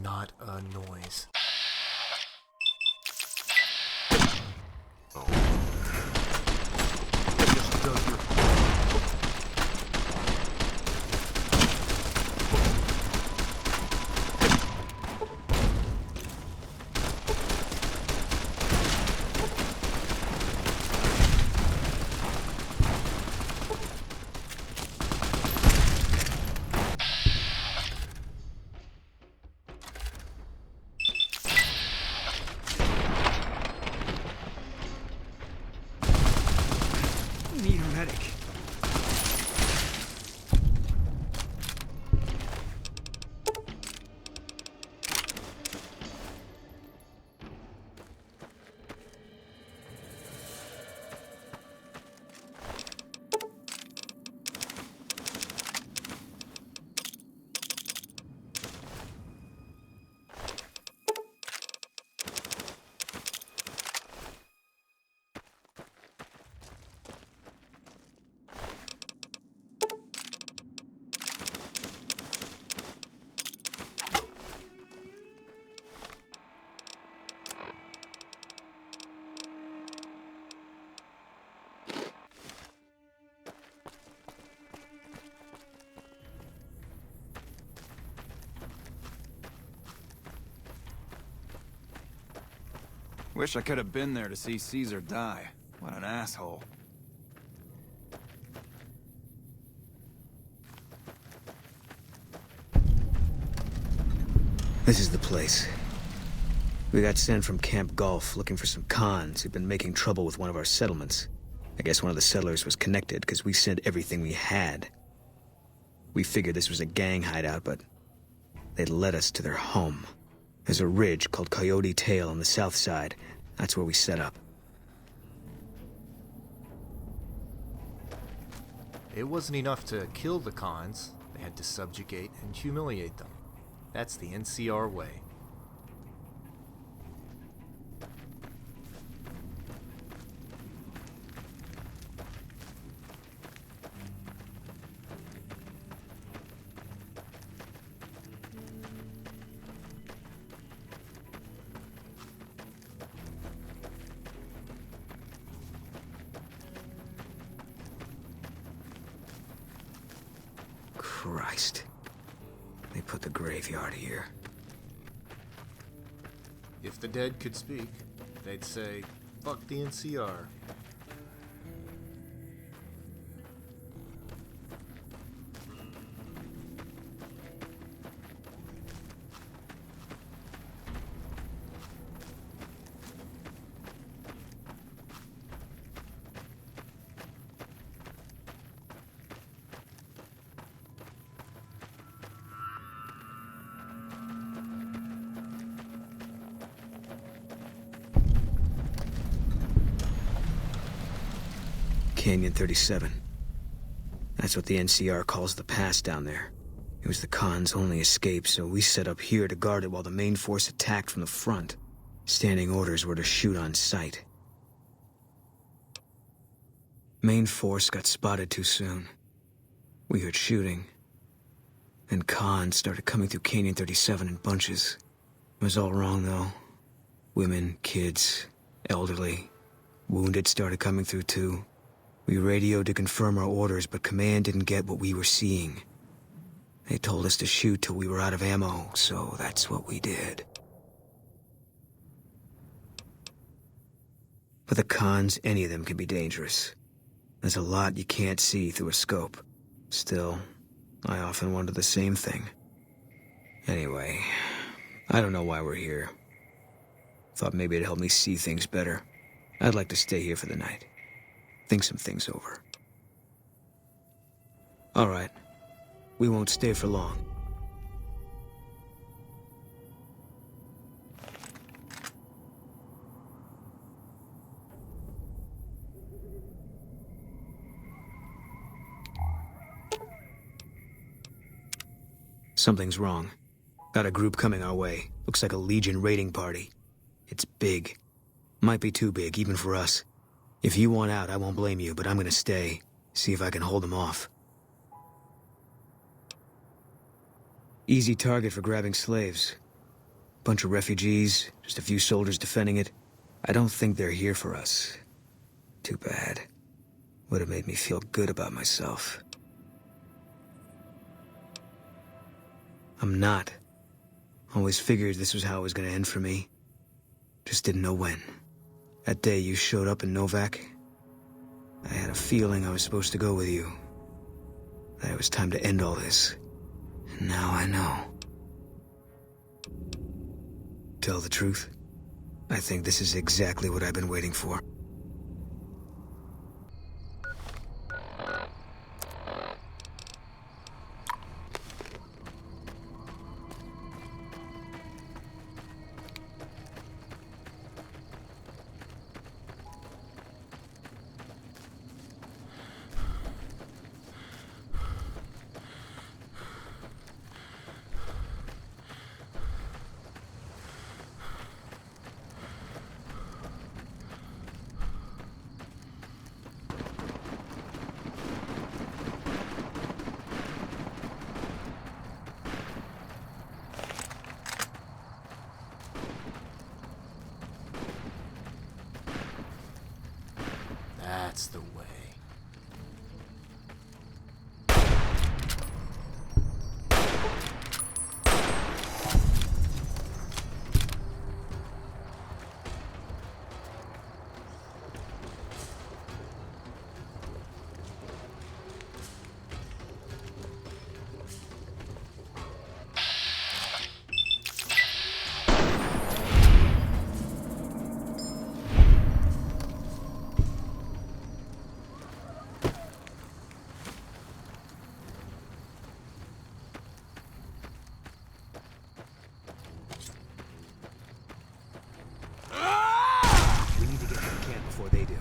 not a noise. Just dug your... Need a medic. Wish I could have been there to see Caesar die. What an asshole. This is the place. We got sent from Camp Gulf looking for some cons who'd been making trouble with one of our settlements. I guess one of the settlers was connected because we sent everything we had. We figured this was a gang hideout, but they'd led us to their home. There's a ridge called Coyote Tail on the south side. That's where we set up. It wasn't enough to kill the cons. They had to subjugate and humiliate them. That's the NCR way. Christ. They put the graveyard here. If the dead could speak, they'd say, "Fuck the NCR." Canyon 37. That's what the NCR calls the pass down there. It was the cons' only escape, so we set up here to guard it while the main force attacked from the front. Standing orders were to shoot on sight. Main force got spotted too soon. We heard shooting. And cons started coming through Canyon 37 in bunches. It was all wrong, though. Women, kids, elderly. Wounded started coming through, too. We radioed to confirm our orders, but command didn't get what we were seeing. They told us to shoot till we were out of ammo, so that's what we did. For the cons, any of them can be dangerous. There's a lot you can't see through a scope. Still, I often wonder the same thing. Anyway, I don't know why we're here. Thought maybe it'd help me see things better. I'd like to stay here for the night. Think some things over. All right. We won't stay for long. Something's wrong. Got a group coming our way. Looks like a Legion raiding party. It's big. Might be too big, even for us. If you want out, I won't blame you, but I'm gonna stay. See if I can hold them off. Easy target for grabbing slaves. Bunch of refugees, just a few soldiers defending it. I don't think they're here for us. Too bad. Would have made me feel good about myself. I'm not. Always figured this was how it was gonna end for me. Just didn't know when. That day you showed up in Novak, I had a feeling I was supposed to go with you. That it was time to end all this. And now I know. Tell the truth, I think this is exactly what I've been waiting for. That's the way. We need to get to the camp before they do.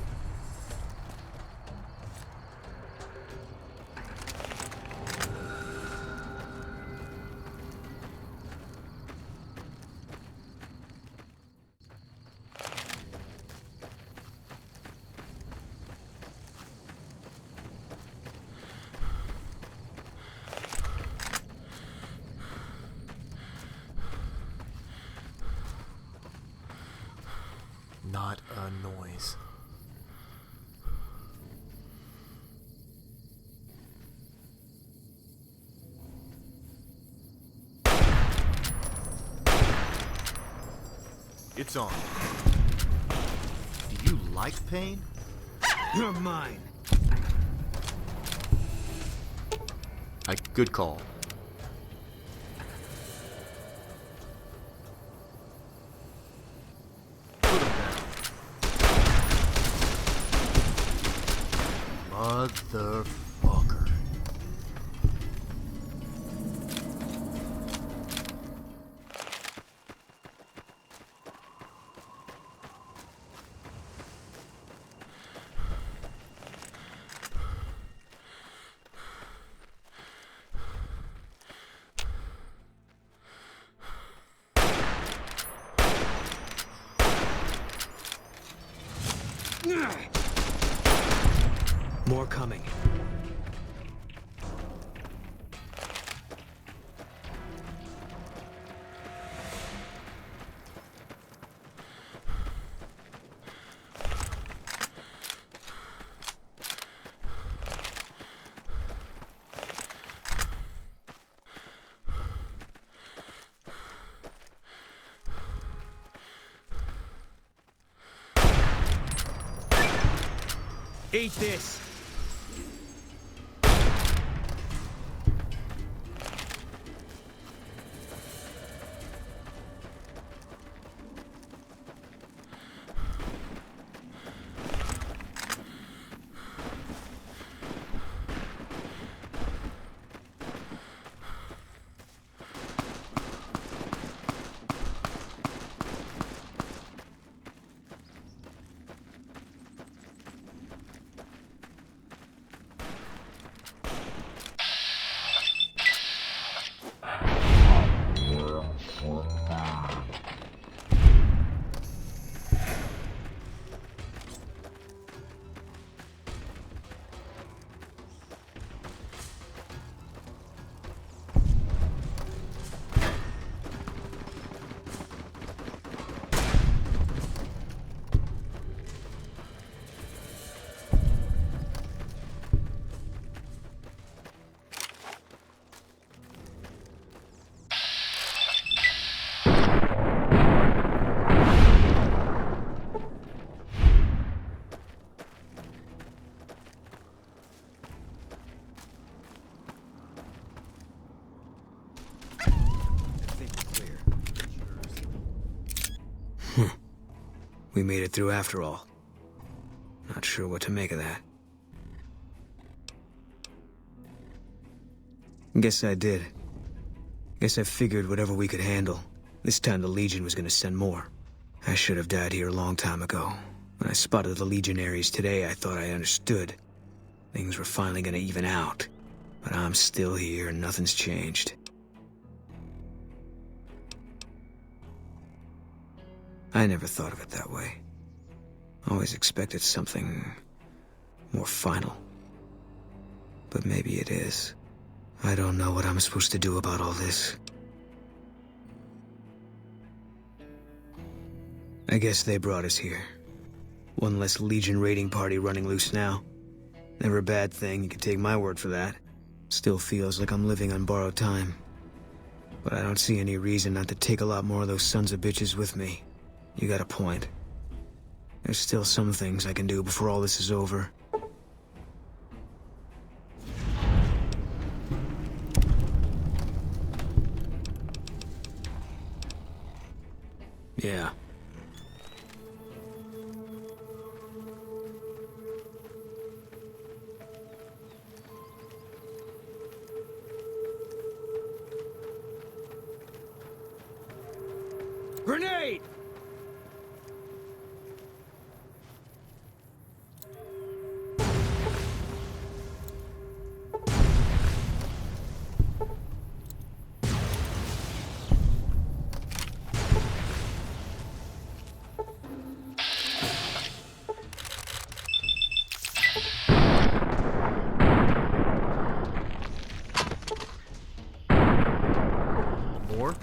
Not a noise. It's on. Do you like pain? You're mine. Good call. Put him down. Motherfucker. More coming. Eat this! We made it through after all. Not sure what to make of that. Guess I did. Guess I figured whatever we could handle. This time the Legion was gonna send more. I should have died here a long time ago. When I spotted the Legionaries today, I thought I understood. Things were finally gonna even out. But I'm still here and nothing's changed. I never thought of it that way. Always expected something more final. But maybe it is. I don't know what I'm supposed to do about all this. I guess they brought us here. One less Legion raiding party running loose now. Never a bad thing, you can take my word for that. Still feels like I'm living on borrowed time. But I don't see any reason not to take a lot more of those sons of bitches with me. You got a point. There's still some things I can do before all this is over. Yeah. Grenade! More?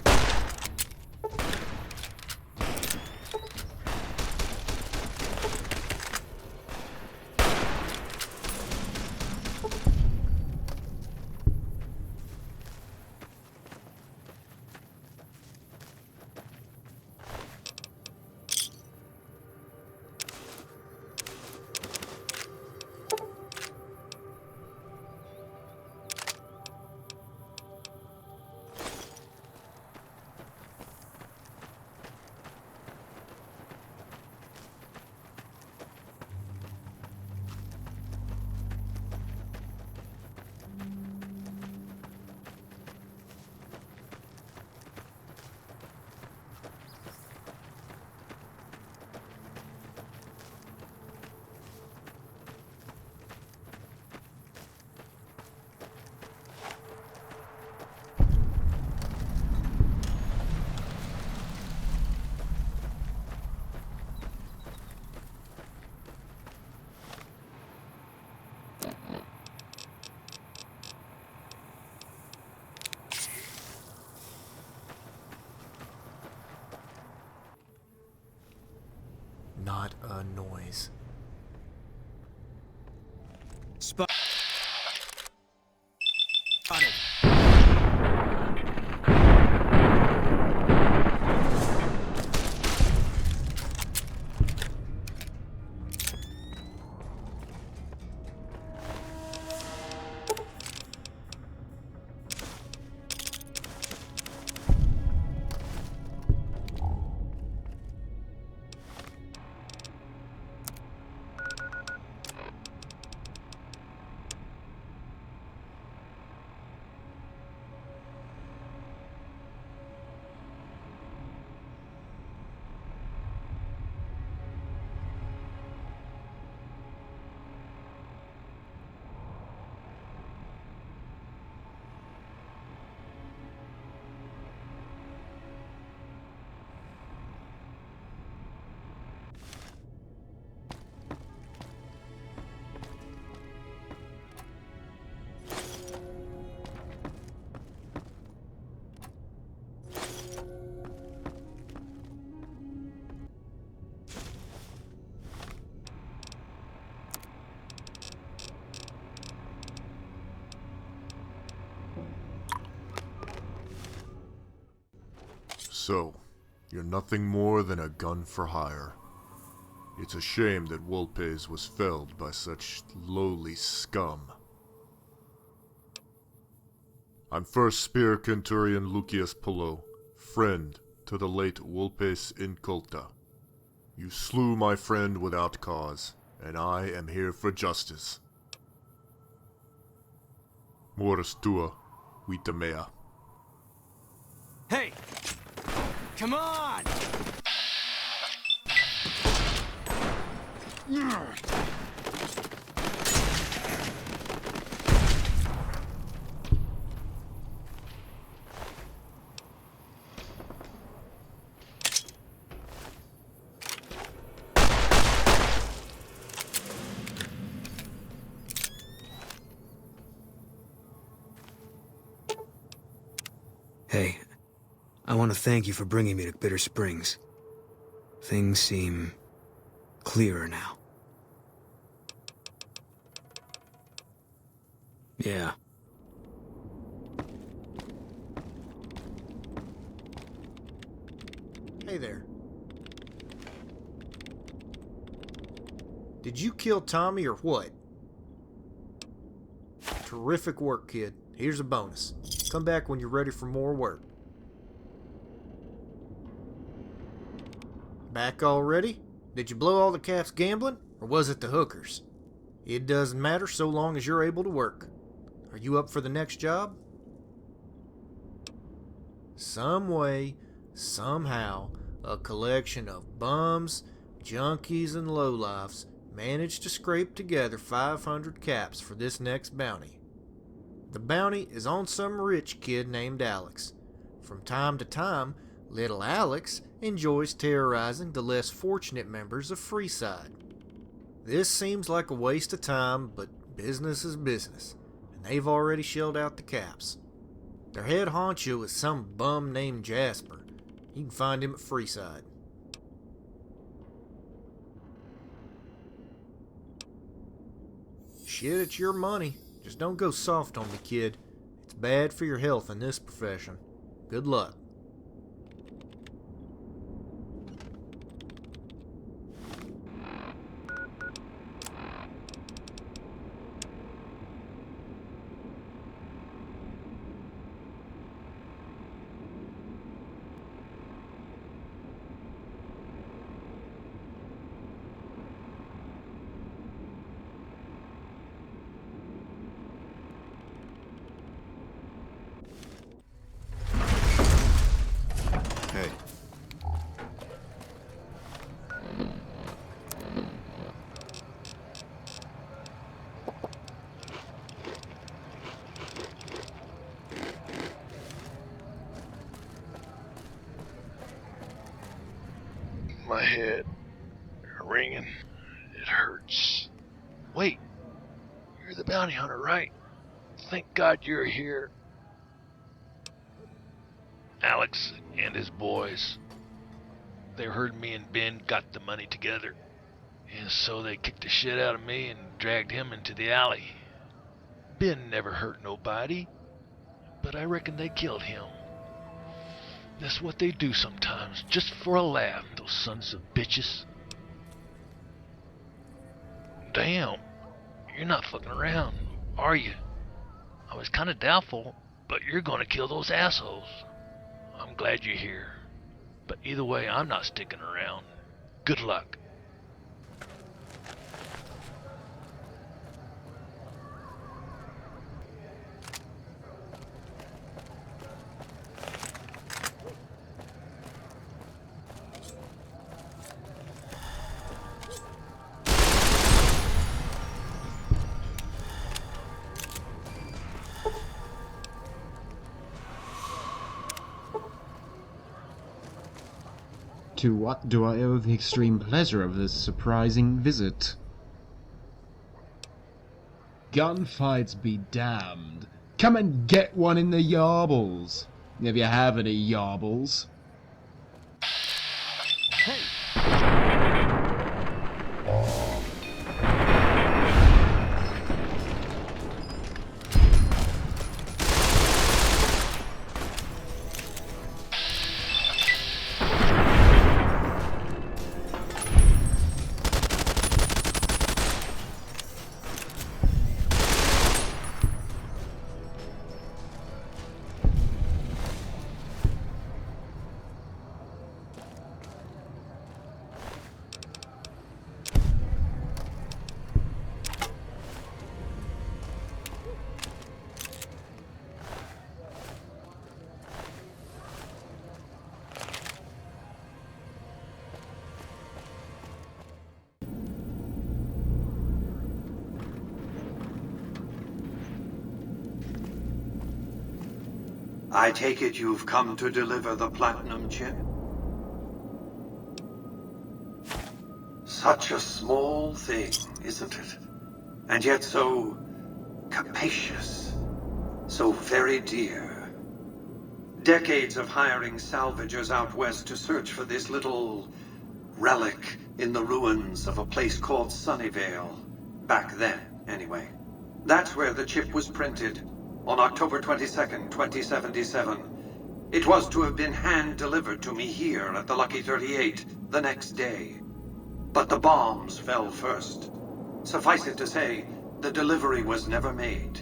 Not a noise. Spotted. So, you're nothing more than a gun for hire. It's a shame that Wolpes was felled by such lowly scum. I'm First Spear Centurion Lucius Pullo, friend to the late Wolpes Inculta. You slew my friend without cause, and I am here for justice. Moras tua, vita mea. Hey! Come on! Hey, I want to thank you for bringing me to Bitter Springs. Things seem clearer now. Yeah. Hey there. Did you kill Tommy or what? Terrific work, kid. Here's a bonus. Come back when you're ready for more work. Back already? Did you blow all the caps gambling, or was it the hookers? It doesn't matter so long as you're able to work. Are you up for the next job? Some way, somehow, a collection of bums, junkies, and lowlifes managed to scrape together 500 caps for this next bounty. The bounty is on some rich kid named Alex. From time to time, little Alex enjoys terrorizing the less fortunate members of Freeside. This seems like a waste of time, but business is business, and they've already shelled out the caps. Their head honcho is some bum named Jasper. You can find him at Freeside. Shit, it's your money. Just don't go soft on me, kid. It's bad for your health in this profession. Good luck. Hey. My head ringing. It hurts. Wait, you're the bounty hunter, right? Thank God you're here. Alex and his boys. They heard me and Ben got the money together. And so they kicked the shit out of me and dragged him into the alley. Ben never hurt nobody, but I reckon they killed him. That's what they do sometimes, just for a laugh, those sons of bitches. Damn, you're not fucking around, are you? I was kinda doubtful, but you're gonna kill those assholes. I'm glad you're here. But either way, I'm not sticking around. Good luck. To what do I owe the extreme pleasure of this surprising visit? Gunfights be damned. Come and get one in the yarbles. If you have any yarbles. I take it you've come to deliver the platinum chip? Such a small thing, isn't it? And yet so capacious, so very dear. Decades of hiring salvagers out west to search for this little relic in the ruins of a place called Sunnyvale. Back then, anyway. That's where the chip was printed, on October 22nd, 2077. It was to have been hand-delivered to me here at the Lucky 38 the next day. But the bombs fell first. Suffice it to say, the delivery was never made.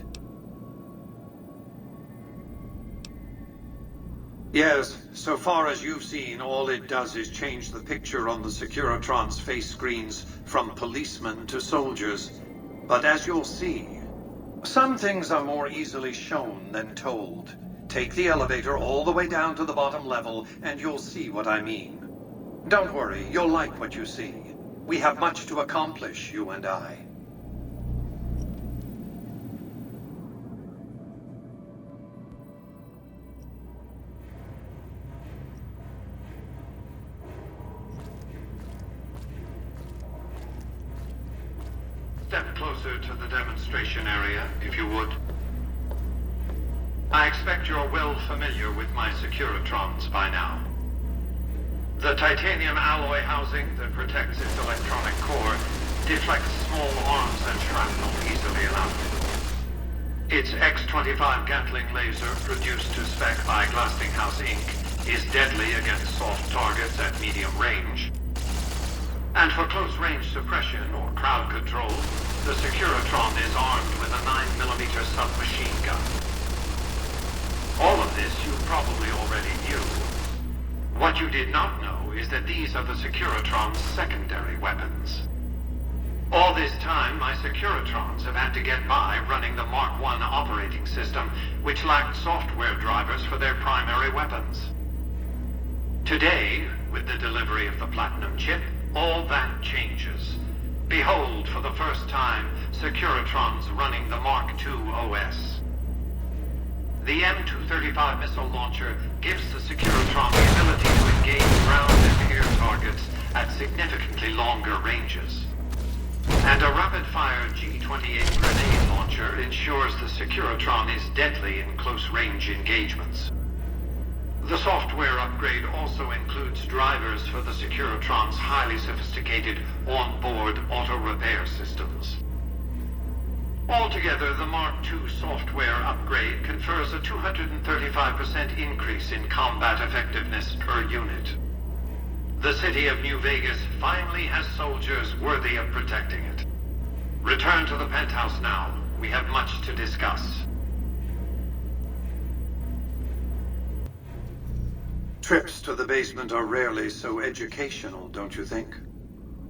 Yes, so far as you've seen, all it does is change the picture on the Securitron's face screens from policemen to soldiers. But as you'll see, some things are more easily shown than told. Take the elevator all the way down to the bottom level, and you'll see what I mean. Don't worry, you'll like what you see. We have much to accomplish, you and I. Step closer to the demonstration area, if you would. I expect you're well familiar with my Securitrons by now. The titanium alloy housing that protects its electronic core deflects small arms and shrapnel easily enough. Its X-25 Gatling laser, produced to spec by Glastinghouse Inc., is deadly against soft targets at medium range. And for close-range suppression or crowd control, the Securitron is armed with a 9mm submachine gun. All of this you probably already knew. What you did not know is that these are the Securitron's secondary weapons. All this time, my Securitrons have had to get by running the Mark I operating system, which lacked software drivers for their primary weapons. Today, with the delivery of the Platinum chip, all that changes. Behold, for the first time, Securitrons running the Mark II OS. The M235 missile launcher gives the Securitron the ability to engage ground and air targets at significantly longer ranges. And a rapid-fire G-28 grenade launcher ensures the Securitron is deadly in close-range engagements. The software upgrade also includes drivers for the Securitron's highly sophisticated on-board auto-repair systems. Altogether, the Mark II software upgrade confers a 235% increase in combat effectiveness per unit. The city of New Vegas finally has soldiers worthy of protecting it. Return to the penthouse now. We have much to discuss. Trips to the basement are rarely so educational, don't you think?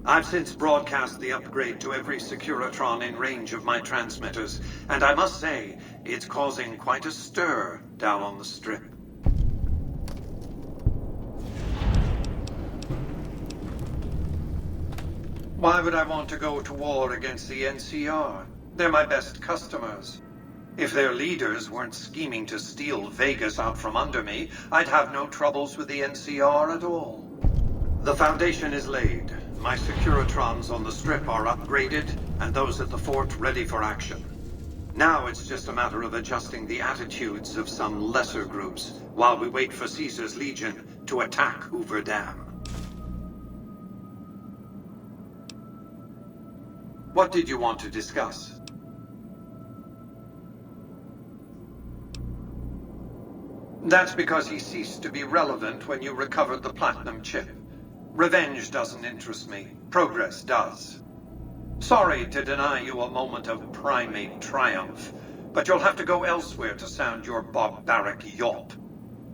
I've since broadcast the upgrade to every Securitron in range of my transmitters, and I must say, it's causing quite a stir down on the Strip. Why would I want to go to war against the NCR? They're my best customers. If their leaders weren't scheming to steal Vegas out from under me, I'd have no troubles with the NCR at all. The foundation is laid. My Securitrons on the Strip are upgraded, and those at the fort ready for action. Now it's just a matter of adjusting the attitudes of some lesser groups, while we wait for Caesar's Legion to attack Hoover Dam. What did you want to discuss? That's because he ceased to be relevant when you recovered the Platinum chip. Revenge doesn't interest me. Progress does. Sorry to deny you a moment of primate triumph, but you'll have to go elsewhere to sound your barbaric yawp.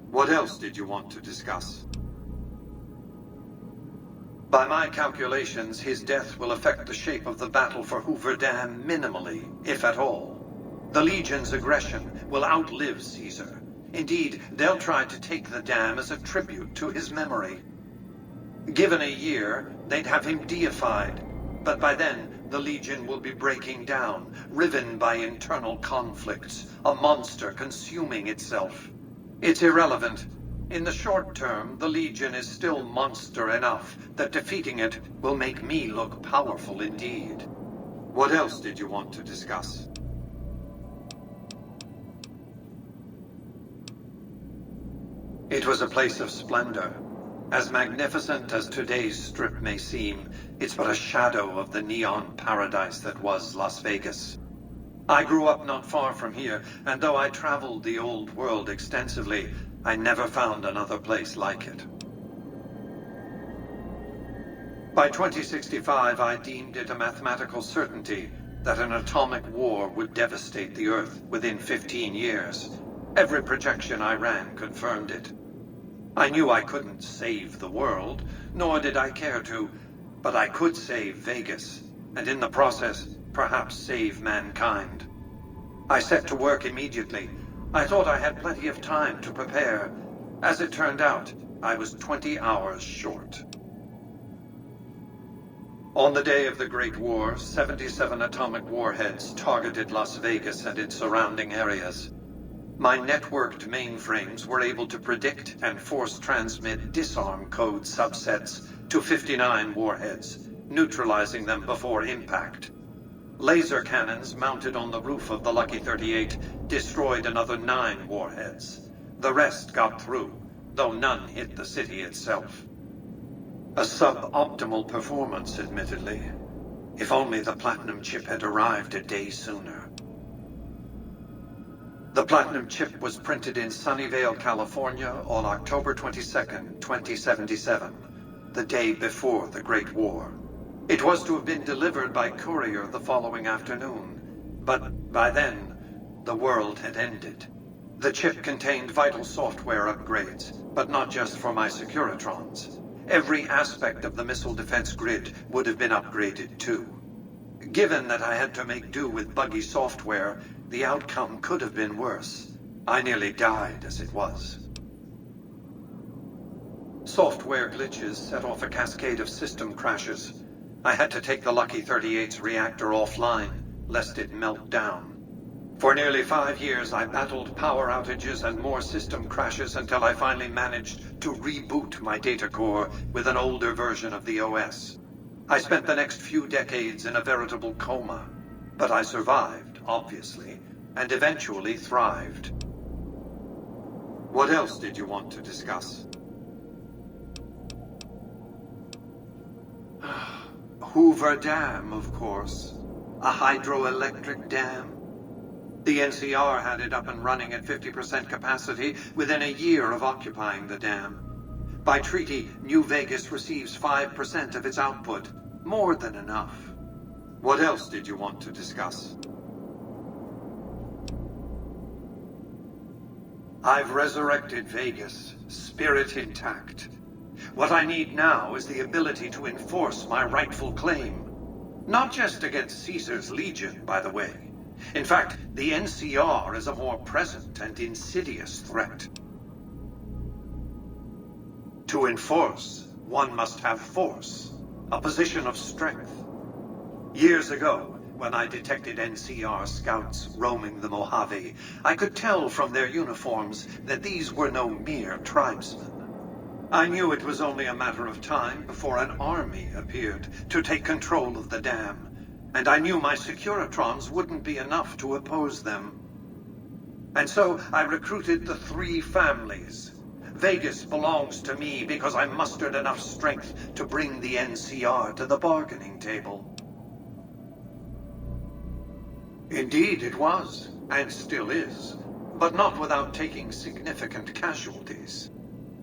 What else did you want to discuss? By my calculations, his death will affect the shape of the battle for Hoover Dam minimally, if at all. The Legion's aggression will outlive Caesar. Indeed, they'll try to take the dam as a tribute to his memory. Given a year, they'd have him deified, but by then, the Legion will be breaking down, riven by internal conflicts, a monster consuming itself. It's irrelevant. In the short term, the Legion is still monster enough that defeating it will make me look powerful indeed. What else did you want to discuss? It was a place of splendor. As magnificent as today's strip may seem, it's but a shadow of the neon paradise that was Las Vegas. I grew up not far from here, and though I traveled the old world extensively, I never found another place like it. By 2065, I deemed it a mathematical certainty that an atomic war would devastate the Earth within 15 years. Every projection I ran confirmed it. I knew I couldn't save the world, nor did I care to, but I could save Vegas, and in the process, perhaps save mankind. I set to work immediately. I thought I had plenty of time to prepare. As it turned out, I was 20 hours short. On the day of the Great War, 77 atomic warheads targeted Las Vegas and its surrounding areas. My networked mainframes were able to predict and force transmit disarm code subsets to 59 warheads, neutralizing them before impact. Laser cannons mounted on the roof of the Lucky 38 destroyed another 9 warheads. The rest got through, though none hit the city itself. A suboptimal performance, admittedly. If only the Platinum chip had arrived a day sooner. The Platinum chip was printed in Sunnyvale, California on October 22nd, 2077, the day before the Great War. It was to have been delivered by courier the following afternoon, but by then, the world had ended. The chip contained vital software upgrades, but not just for my Securitrons. Every aspect of the missile defense grid would have been upgraded too. Given that I had to make do with buggy software, the outcome could have been worse. I nearly died as it was. Software glitches set off a cascade of system crashes. I had to take the Lucky 38's reactor offline, lest it melt down. For nearly 5 years, I battled power outages and more system crashes until I finally managed to reboot my data core with an older version of the OS. I spent the next few decades in a veritable coma, but I survived, obviously, and eventually thrived. What else did you want to discuss? Hoover Dam, of course. A hydroelectric dam. The NCR had it up and running at 50% capacity within a year of occupying the dam. By treaty, New Vegas receives 5% of its output. More than enough. What else did you want to discuss? I've resurrected Vegas, spirit intact. What I need now is the ability to enforce my rightful claim. Not just against Caesar's Legion, by the way. In fact, the NCR is a more present and insidious threat. To enforce, one must have force, a position of strength. Years ago, when I detected NCR scouts roaming the Mojave, I could tell from their uniforms that these were no mere tribesmen. I knew it was only a matter of time before an army appeared to take control of the dam, and I knew my Securitrons wouldn't be enough to oppose them. And so I recruited the 3 families. Vegas belongs to me because I mustered enough strength to bring the NCR to the bargaining table. Indeed it was, and still is, but not without taking significant casualties.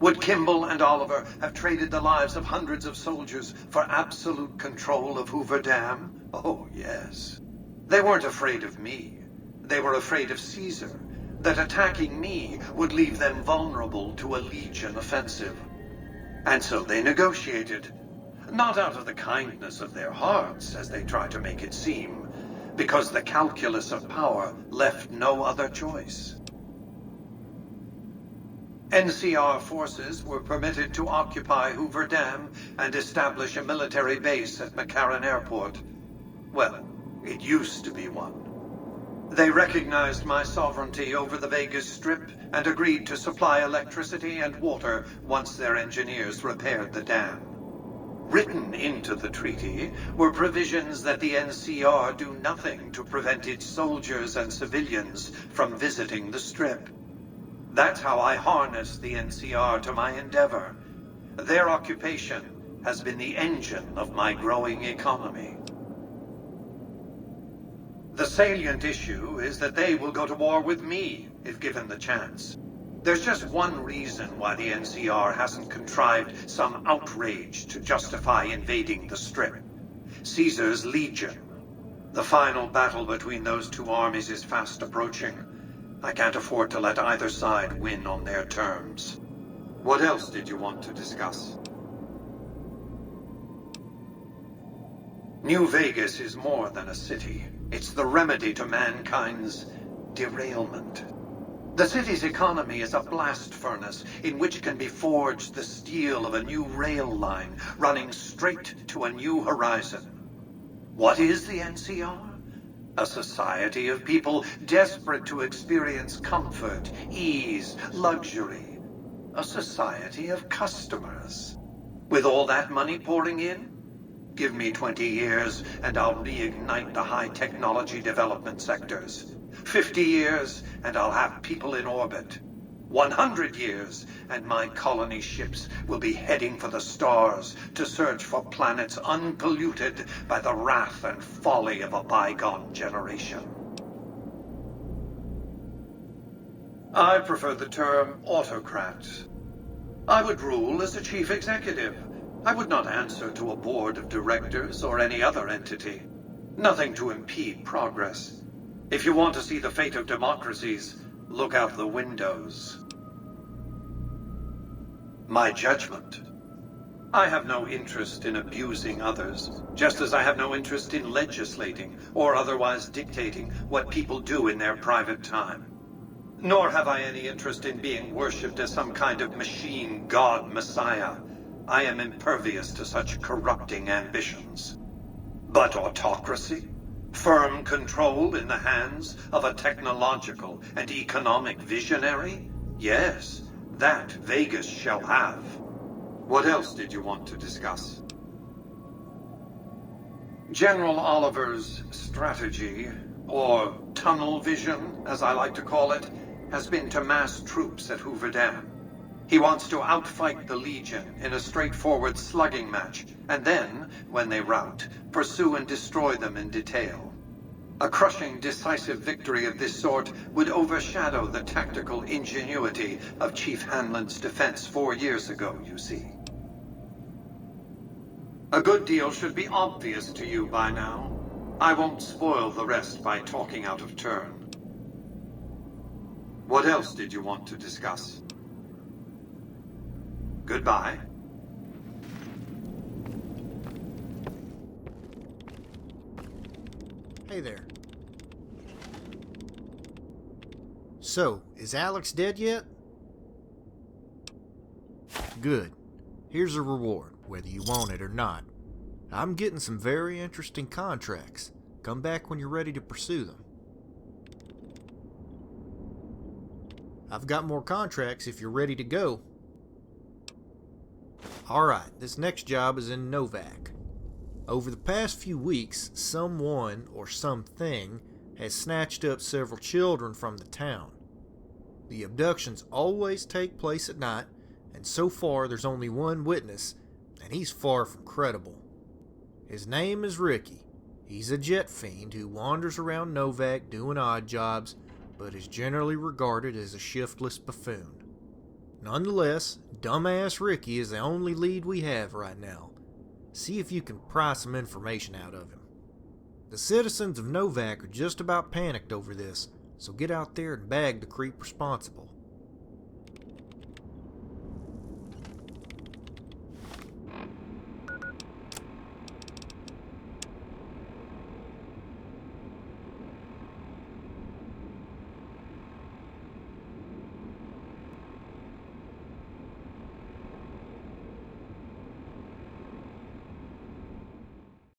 Would Kimball and Oliver have traded the lives of hundreds of soldiers for absolute control of Hoover Dam? Oh, yes. They weren't afraid of me. They were afraid of Caesar, that attacking me would leave them vulnerable to a Legion offensive. And so they negotiated. Not out of the kindness of their hearts, as they try to make it seem, because the calculus of power left no other choice. NCR forces were permitted to occupy Hoover Dam and establish a military base at McCarran Airport. Well, it used to be one. They recognized my sovereignty over the Vegas Strip and agreed to supply electricity and water once their engineers repaired the dam. Written into the treaty were provisions that the NCR do nothing to prevent its soldiers and civilians from visiting the Strip. That's how I harness the NCR to my endeavor. Their occupation has been the engine of my growing economy. The salient issue is that they will go to war with me if given the chance. There's just one reason why the NCR hasn't contrived some outrage to justify invading the Strip. Caesar's Legion. The final battle between those two armies is fast approaching. I can't afford to let either side win on their terms. What else did you want to discuss? New Vegas is more than a city. It's the remedy to mankind's derailment. The city's economy is a blast furnace in which can be forged the steel of a new rail line running straight to a new horizon. What is the NCR? A society of people desperate to experience comfort, ease, luxury. A society of customers. With all that money pouring in? Give me 20 years and I'll reignite the high technology development sectors. 50 years and I'll have people in orbit. 100 years and my colony ships will be heading for the stars to search for planets unpolluted by the wrath and folly of a bygone generation. I prefer the term autocrat. I would rule as a chief executive. I would not answer to a board of directors or any other entity. Nothing to impede progress. If you want to see the fate of democracies, look out the windows. My judgment. I have no interest in abusing others, just as I have no interest in legislating or otherwise dictating what people do in their private time. Nor have I any interest in being worshipped as some kind of machine god messiah. I am impervious to such corrupting ambitions. But autocracy? Firm control in the hands of a technological and economic visionary? Yes, that Vegas shall have. What else did you want to discuss? General Oliver's strategy, or tunnel vision, as I like to call it, has been to mass troops at Hoover Dam. He wants to outfight the Legion in a straightforward slugging match, and then, when they rout, pursue and destroy them in detail. A crushing, decisive victory of this sort would overshadow the tactical ingenuity of Chief Hanlon's defense 4 years ago, you see. A good deal should be obvious to you by now. I won't spoil the rest by talking out of turn. What else did you want to discuss? Goodbye. Hey there. So, is Alex dead yet? Good. Here's a reward, whether you want it or not. I'm getting some very interesting contracts. Come back when you're ready to pursue them. I've got more contracts if you're ready to go. Alright, this next job is in Novak. Over the past few weeks, someone or something has snatched up several children from the town. The abductions always take place at night, and so far there's only one witness, and he's far from credible. His name is Ricky. He's a jet fiend who wanders around Novak doing odd jobs, but is generally regarded as a shiftless buffoon. Nonetheless, dumbass Ricky is the only lead we have right now. See if you can pry some information out of him. The citizens of Novak are just about panicked over this, so get out there and bag the creep responsible.